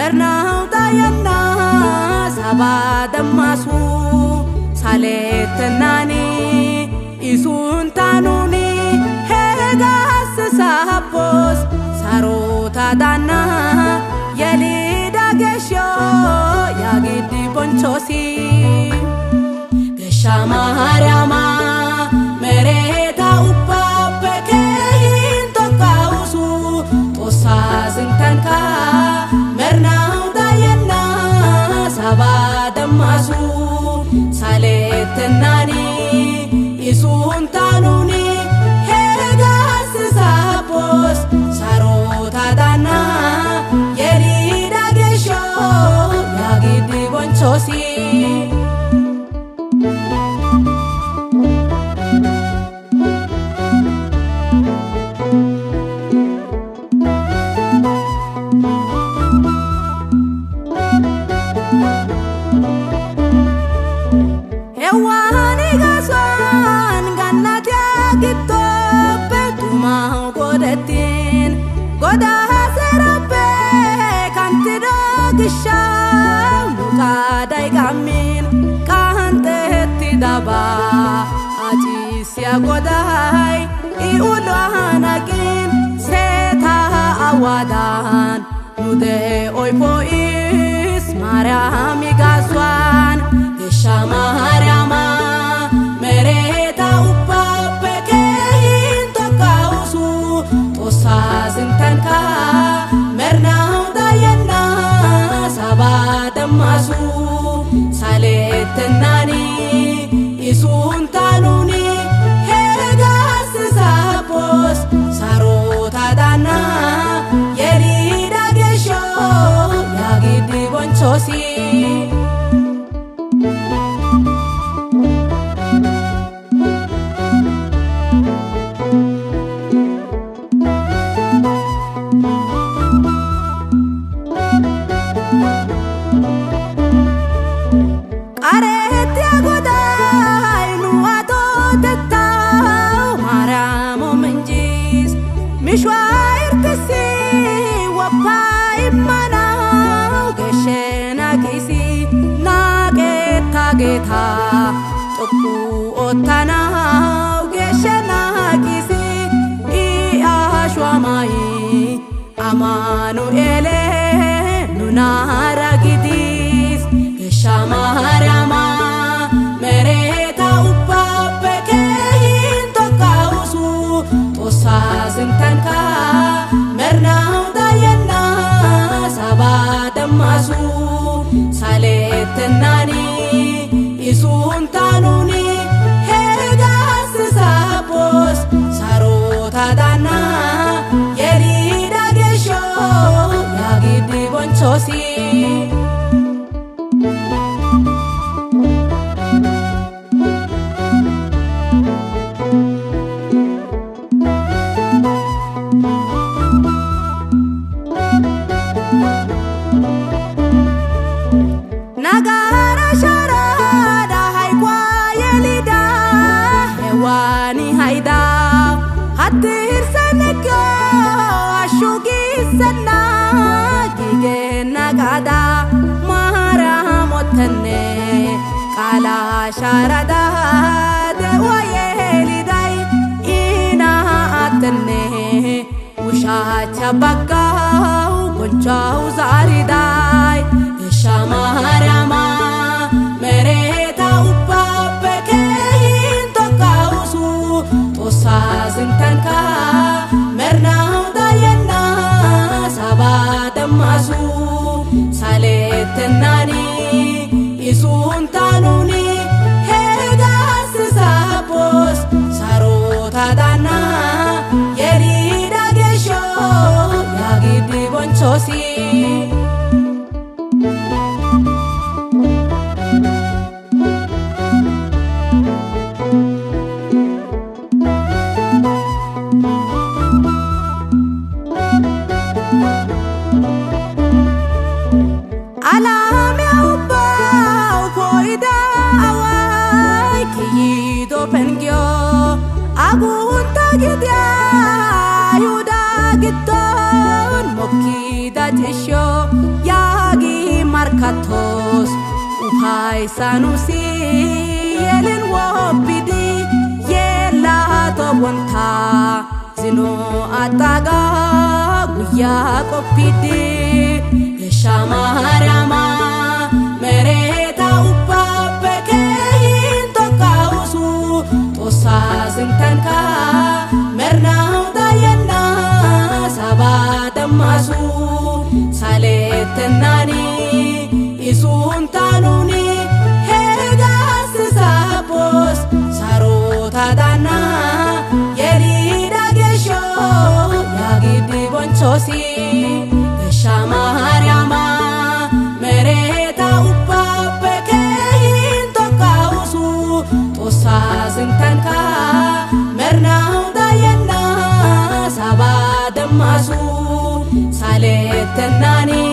مرناو داينا سبا دماسو سالتناني إسون تانوني هداس سابوس ساروتا دانا يلي داقشو ياقيدي بنشوسي قشا مهارياما مريتا وبابكين توقعوسو توسازن تنكا مرناو داينا سبا دماسو سالتناني إسون تانوني هداس سابوس ساروتا دانا يلي داقشو ياقيدي بنشوسي Ewani gasan ganat ya gitu betumau godatin godah serape kantido gishaw nukadai gamin kante tidaba ajisya godai iulwanakin seta awadan nude oi pois mariami gaswan Shama Haryama Mereta Upapekein Tokausu Tosazin Tanka Mernau Dayana Sabadamasu Saletenani Isun Tanuni Hegas Sapos Sarota Dana Yerida Gesho Yagidi Bonchosi Aretia godai nuato tetau maramo menjis mishwair kesi wapai manau geshena kisi nageta geta toku otanau geshena kisi I ashwamai amanuele nunara gidis Shama Haryama Mereta Upapekein Tokausu Tosazin Tanka Mernau Dayana Sabadamasu Saletenani Isun Tanuni Hegas Sapos Sarota Dana Yerida Gesho Yagidi Bonchosi Nagara sharada haikwa yelida hewani haida hatir sanekyo ashugi sana gige nagada mahara motane kala sharada dewa yelidai ina atane usha chabakau konchau zaridai Shama Haryama Mereta Upapekein Tokausu Tosazin Tanka Mernau Dayana Sabadamasu Saletenani Isun Tanuni Hegas Sapos Sarota Dana Yerida Gesho Yagidi Bonchosi Alam ya ubau poida awai kiyido pengyo agun tagidya yuda giton mokida tisho ya katos upai sanusi yelin wopidi yela to wonta zino ataga guya kopidi shamarama mereta upape kehin to kausu tosa sintanka merna dayana sabadamasu saletnani isun tanuni hegas sapos sarota dana yerida gesho yagidi bonchosi shamarama mereta upape kehin to kausu tosa sintanka merna dayana sabadamasu saletnani